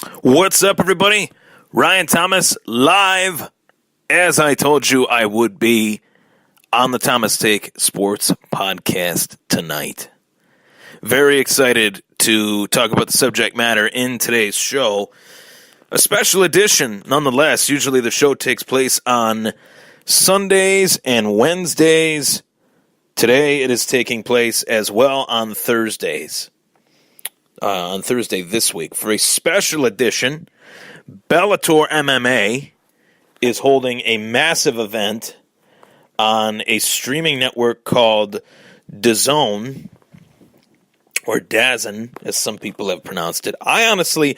What's up, everybody? Ryan Thomas live, as I told you I would be, on the Thomas Take Sports Podcast tonight. Very excited to talk about the subject matter in today's show. A special edition, nonetheless. Usually the show takes place on Sundays and Wednesdays. Today it is taking place as well on Thursdays. On Thursday this week for a special edition. Bellator MMA is holding a massive event on a streaming network called DAZN, or DAZN, as some people have pronounced it. I honestly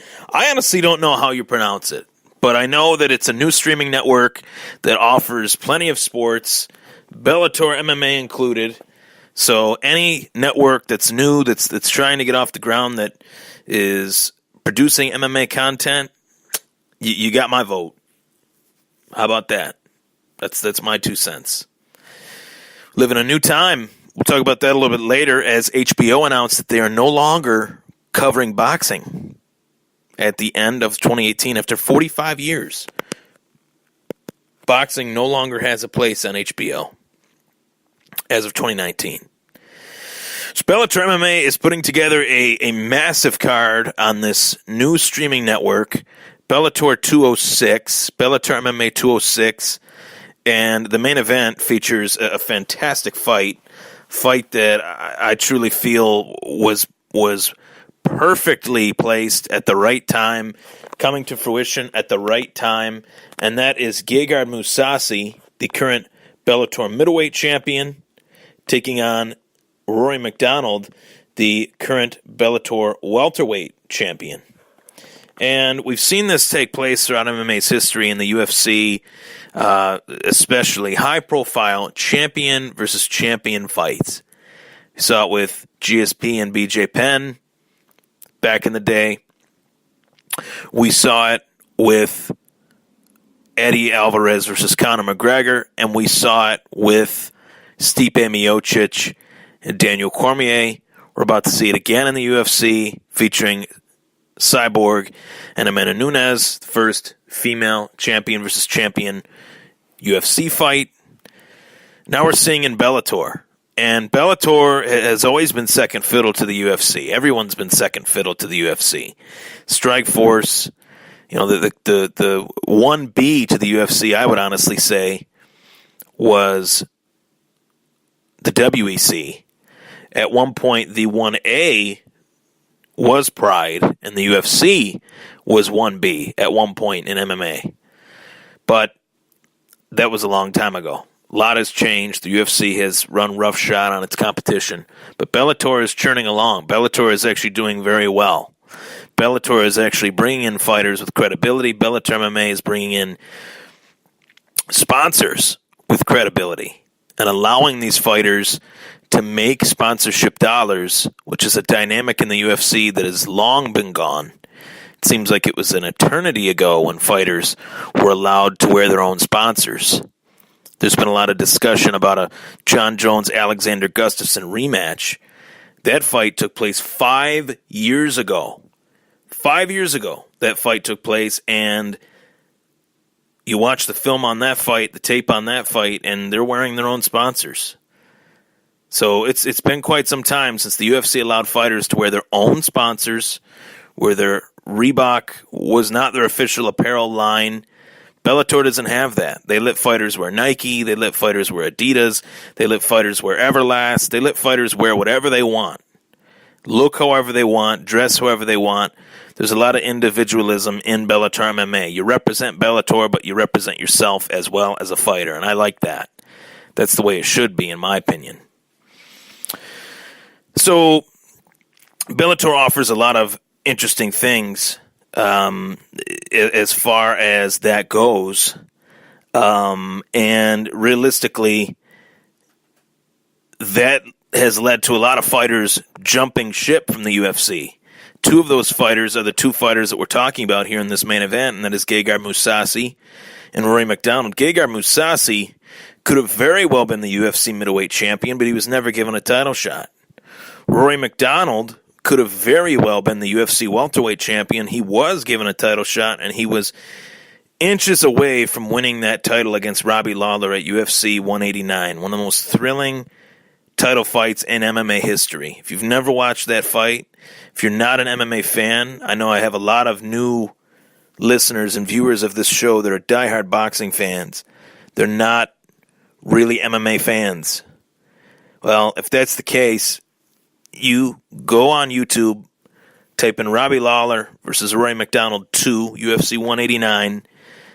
don't know how you pronounce it, but I know that it's a new streaming network that offers plenty of sports, Bellator MMA included. So any network that's new, that's trying to get off the ground, that is producing MMA content, you got my vote. How about that? That's my 2 cents. Live in a new time. We'll talk about that a little bit later, as HBO announced that they are no longer covering boxing at the end of 2018 after 45 years. Boxing no longer has a place on HBO as of 2019. So Bellator MMA is putting together a massive card on this new streaming network, Bellator 206, Bellator MMA 206, and the main event features a fantastic fight that I truly feel was perfectly placed at the right time, coming to fruition at the right time, and that is Gegard Mousasi, the current Bellator Middleweight Champion, taking on Rory MacDonald, the current Bellator Welterweight Champion. And we've seen this take place throughout MMA's history in the UFC, especially high-profile champion versus champion fights. We saw it with GSP and BJ Penn back in the day. We saw it with Eddie Alvarez versus Conor McGregor, and we saw it with Stipe Miocic and Daniel Cormier. We're about to see it again in the UFC, featuring Cyborg and Amanda Nunes, the first female champion versus champion UFC fight. Now we're seeing in Bellator. And Bellator has always been second fiddle to the UFC. Everyone's been second fiddle to the UFC. Strikeforce, the 1B to the UFC, I would honestly say, was the WEC. At one point, the 1A was Pride, and the UFC was 1B at one point in MMA. But that was a long time ago. A lot has changed. The UFC has run roughshod on its competition. But Bellator is churning along. Bellator is actually doing very well. Bellator is actually bringing in fighters with credibility. Bellator MMA is bringing in sponsors with credibility and allowing these fighters to make sponsorship dollars, which is a dynamic in the UFC that has long been gone. It seems like it was an eternity ago when fighters were allowed to wear their own sponsors. There's been a lot of discussion about a John Jones-Alexander Gustafsson rematch. That fight took place 5 years ago. 5 years ago, that fight took place, and you watch the film on that fight, the tape on that fight, and they're wearing their own sponsors. So it's been quite some time since the UFC allowed fighters to wear their own sponsors, where their Reebok was not their official apparel line. Bellator doesn't have that. They let fighters wear Nike. They let fighters wear Adidas. They let fighters wear Everlast. They let fighters wear whatever they want. Look however they want. Dress however they want. There's a lot of individualism in Bellator MMA. You represent Bellator, but you represent yourself as well as a fighter, and I like that. That's the way it should be, in my opinion. So Bellator offers a lot of interesting things as far as that goes. And realistically, that has led to a lot of fighters jumping ship from the UFC. Two of those fighters are the two fighters that we're talking about here in this main event, and that is Gegard Mousasi and Rory MacDonald. Gegard Mousasi could have very well been the UFC middleweight champion, but he was never given a title shot. Rory MacDonald could have very well been the UFC welterweight champion. He was given a title shot, and he was inches away from winning that title against Robbie Lawler at UFC 189, one of the most thrilling title fights in MMA history. If you've never watched that fight, if you're not an MMA fan, I know I have a lot of new listeners and viewers of this show that are diehard boxing fans. They're not really MMA fans. Well, if that's the case, you go on YouTube, type in Robbie Lawler versus Rory MacDonald 2, UFC 189.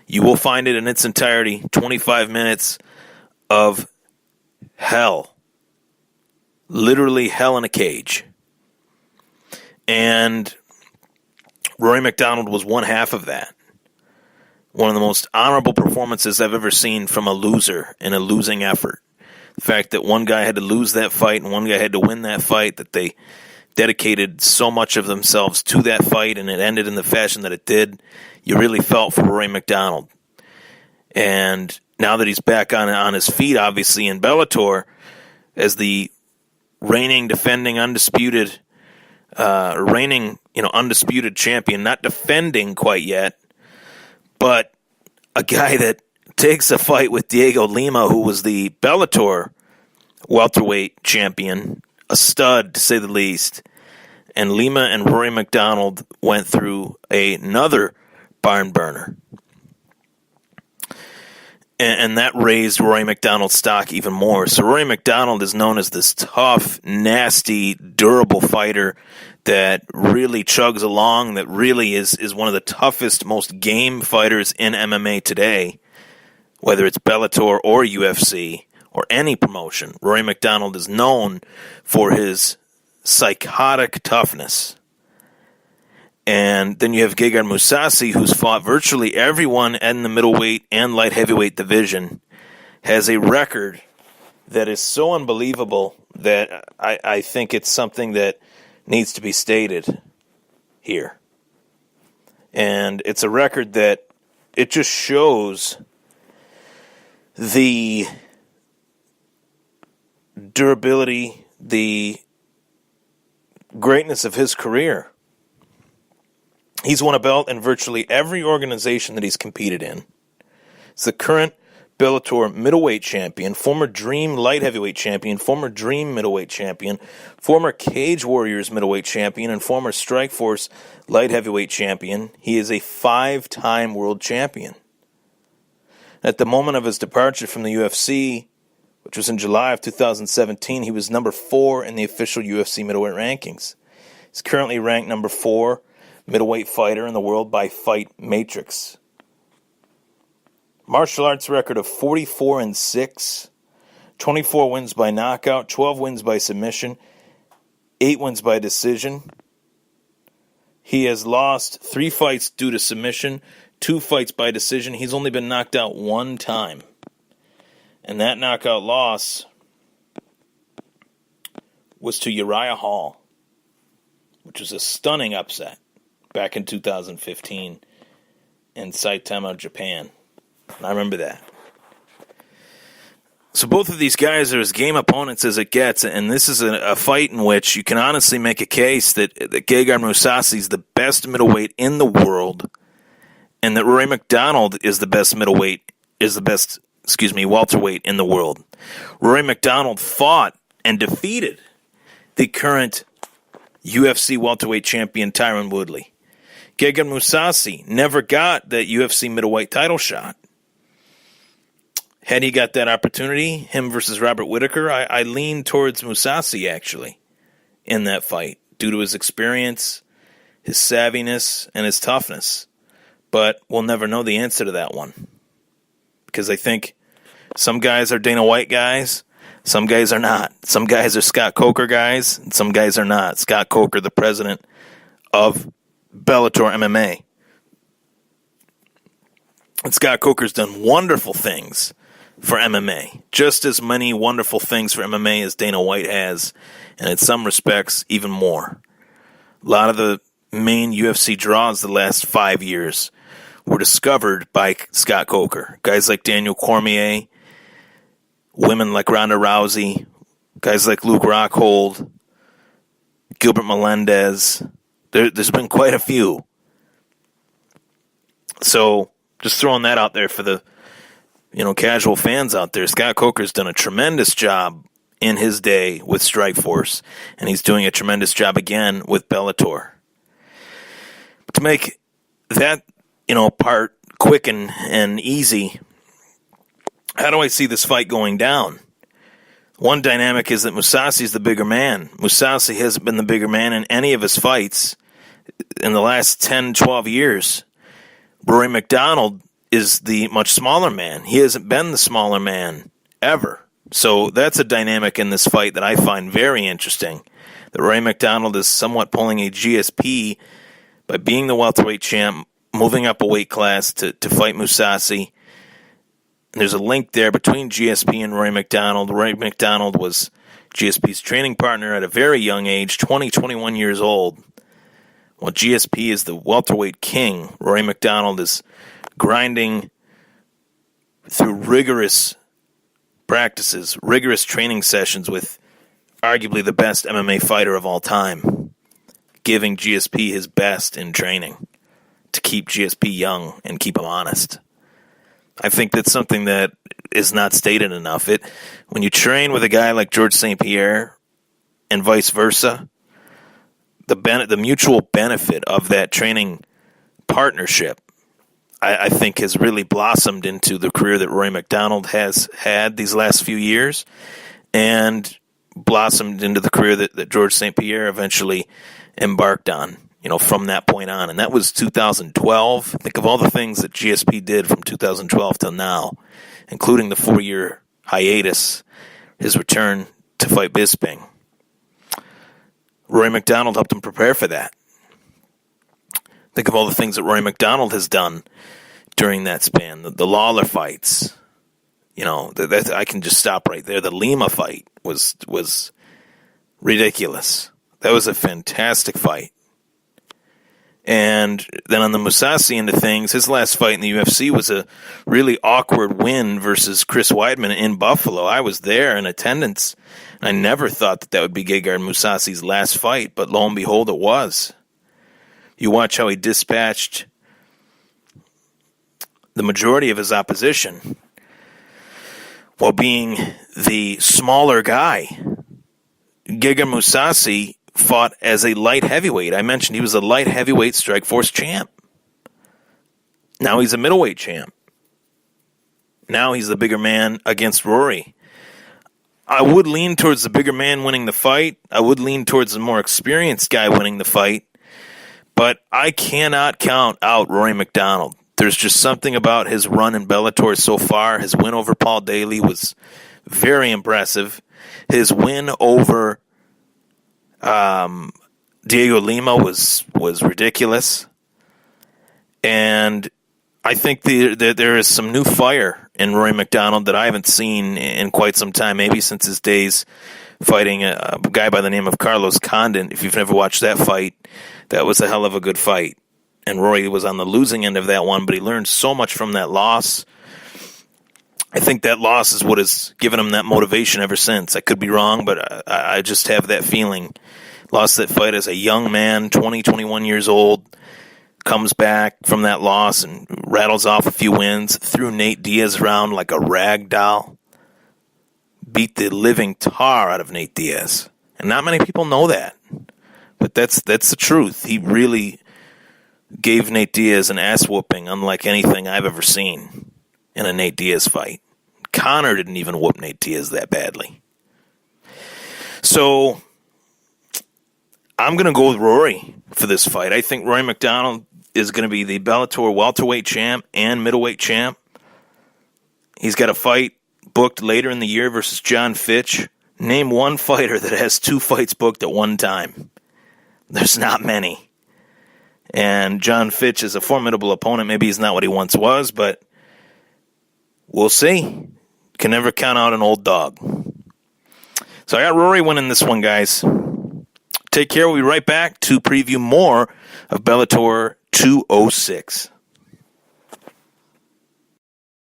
You will find it in its entirety, 25 minutes of hell. Literally hell in a cage. And Rory MacDonald was one half of that. One of the most honorable performances I've ever seen from a loser in a losing effort. The fact that one guy had to lose that fight and one guy had to win that fight, that they dedicated so much of themselves to that fight and it ended in the fashion that it did, you really felt for Rory MacDonald. And now that he's back on his feet, obviously, in Bellator, as the reigning, defending, undisputed champion, not defending quite yet, but a guy that takes a fight with Diego Lima, who was the Bellator welterweight champion, a stud to say the least, and Lima and Rory MacDonald went through another barn burner. And that raised Rory MacDonald's stock even more. So Rory MacDonald is known as this tough, nasty, durable fighter that really chugs along, that really is one of the toughest, most game fighters in MMA today, whether it's Bellator or UFC or any promotion. Rory MacDonald is known for his psychotic toughness. And then you have Gegard Mousasi, who's fought virtually everyone in the middleweight and light heavyweight division, has a record that is so unbelievable that I think it's something that needs to be stated here. And it's a record that it just shows the durability, the greatness of his career. He's won a belt in virtually every organization that he's competed in. He's the current Bellator middleweight champion, former Dream light heavyweight champion, former Dream middleweight champion, former Cage Warriors middleweight champion, and former Strikeforce light heavyweight champion. He is a 5-time world champion. At the moment of his departure from the UFC, which was in July of 2017, he was number 4 in the official UFC middleweight rankings. He's currently ranked number 4 middleweight fighter in the world by Fight Matrix. Martial arts record of 44-6, 24 wins by knockout, 12 wins by submission, 8 wins by decision. He has lost 3 fights due to submission, 2 fights by decision. He's only been knocked out 1 time. And that knockout loss was to Uriah Hall, which was a stunning upset back in 2015 in Saitama, Japan. I remember that. So both of these guys are as game opponents as it gets, and this is a fight in which you can honestly make a case that Gegard Mousasi is the best middleweight in the world, and that Rory MacDonald is the best welterweight in the world. Rory MacDonald fought and defeated the current UFC welterweight champion Tyron Woodley. Gegard Mousasi never got that UFC middleweight title shot. Had he got that opportunity, him versus Robert Whittaker, I lean towards Mousasi, actually, in that fight, due to his experience, his savviness, and his toughness. But we'll never know the answer to that one. Because I think some guys are Dana White guys, some guys are not. Some guys are Scott Coker guys, and some guys are not. Scott Coker, the president of Bellator MMA. And Scott Coker's done wonderful things for MMA. Just as many wonderful things for MMA as Dana White has, and in some respects, even more. A lot of the main UFC draws the last 5 years were discovered by Scott Coker. Guys like Daniel Cormier, women like Ronda Rousey, guys like Luke Rockhold, Gilbert Melendez. There's been quite a few. So just throwing that out there for the casual fans out there. Scott Coker's done a tremendous job in his day with Strikeforce, and he's doing a tremendous job again with Bellator. To make that part quick and easy, how do I see this fight going down? One dynamic is that Mousasi's the bigger man. Mousasi hasn't been the bigger man in any of his fights in the last 10, 12 years. Rory MacDonald is the much smaller man. He hasn't been the smaller man ever. So that's a dynamic in this fight that I find very interesting. That Rory MacDonald is somewhat pulling a GSP by being the welterweight champ, moving up a weight class to fight Mousasi. And there's a link there between GSP and Rory MacDonald. Rory MacDonald was GSP's training partner at a very young age, 20, 21 years old. While GSP is the welterweight king, Rory MacDonald is grinding through rigorous practices, rigorous training sessions with arguably the best MMA fighter of all time, giving GSP his best in training to keep GSP young and keep him honest. I think that's something that is not stated enough. When you train with a guy like George St. Pierre and vice versa, the mutual benefit of that training partnership, I think, has really blossomed into the career that Rory MacDonald has had these last few years, and blossomed into the career that George St. Pierre eventually embarked on, from that point on. And that was 2012. Think of all the things that GSP did from 2012 till now, including the 4-year hiatus, his return to fight Bisping. Rory MacDonald helped him prepare for that. Think of all the things that Rory MacDonald has done during that span. The Lawler fights. I can just stop right there. The Lima fight was ridiculous. That was a fantastic fight. And then on the Mousasi end of things, his last fight in the UFC was a really awkward win versus Chris Weidman in Buffalo. I was there in attendance. I never thought that would be Gegard Mousasi's last fight, but lo and behold, it was. You watch how he dispatched the majority of his opposition while being the smaller guy. Gegard Mousasi fought as a light heavyweight. I mentioned he was a light heavyweight Strikeforce champ. Now he's a middleweight champ. Now he's the bigger man against Rory. I would lean towards the bigger man winning the fight. I would lean towards the more experienced guy winning the fight. But I cannot count out Rory MacDonald. There's just something about his run in Bellator so far. His win over Paul Daly was very impressive. His win over Diego Lima was ridiculous. And I think there is some new fire in Rory MacDonald that I haven't seen in quite some time, maybe since his days fighting a guy by the name of Carlos Condit. If you've never watched that fight, that was a hell of a good fight. And Rory was on the losing end of that one, but he learned so much from that loss. I think that loss is what has given him that motivation ever since. I could be wrong, but I just have that feeling. Lost that fight as a young man, 20, 21 years old, comes back from that loss and rattles off a few wins, threw Nate Diaz around like a rag doll, beat the living tar out of Nate Diaz. And not many people know that, but that's the truth. He really gave Nate Diaz an ass whooping unlike anything I've ever seen in a Nate Diaz fight. Conor didn't even whoop Nate Diaz that badly. So I'm going to go with Rory for this fight. I think Rory MacDonald is going to be the Bellator welterweight champ and middleweight champ. He's got a fight booked later in the year versus John Fitch. Name one fighter that has two fights booked at one time. There's not many. And John Fitch is a formidable opponent. Maybe he's not what he once was, but we'll see. Can never count out an old dog. So I got Rory winning this one, guys. Take care. We'll be right back to preview more of Bellator 206.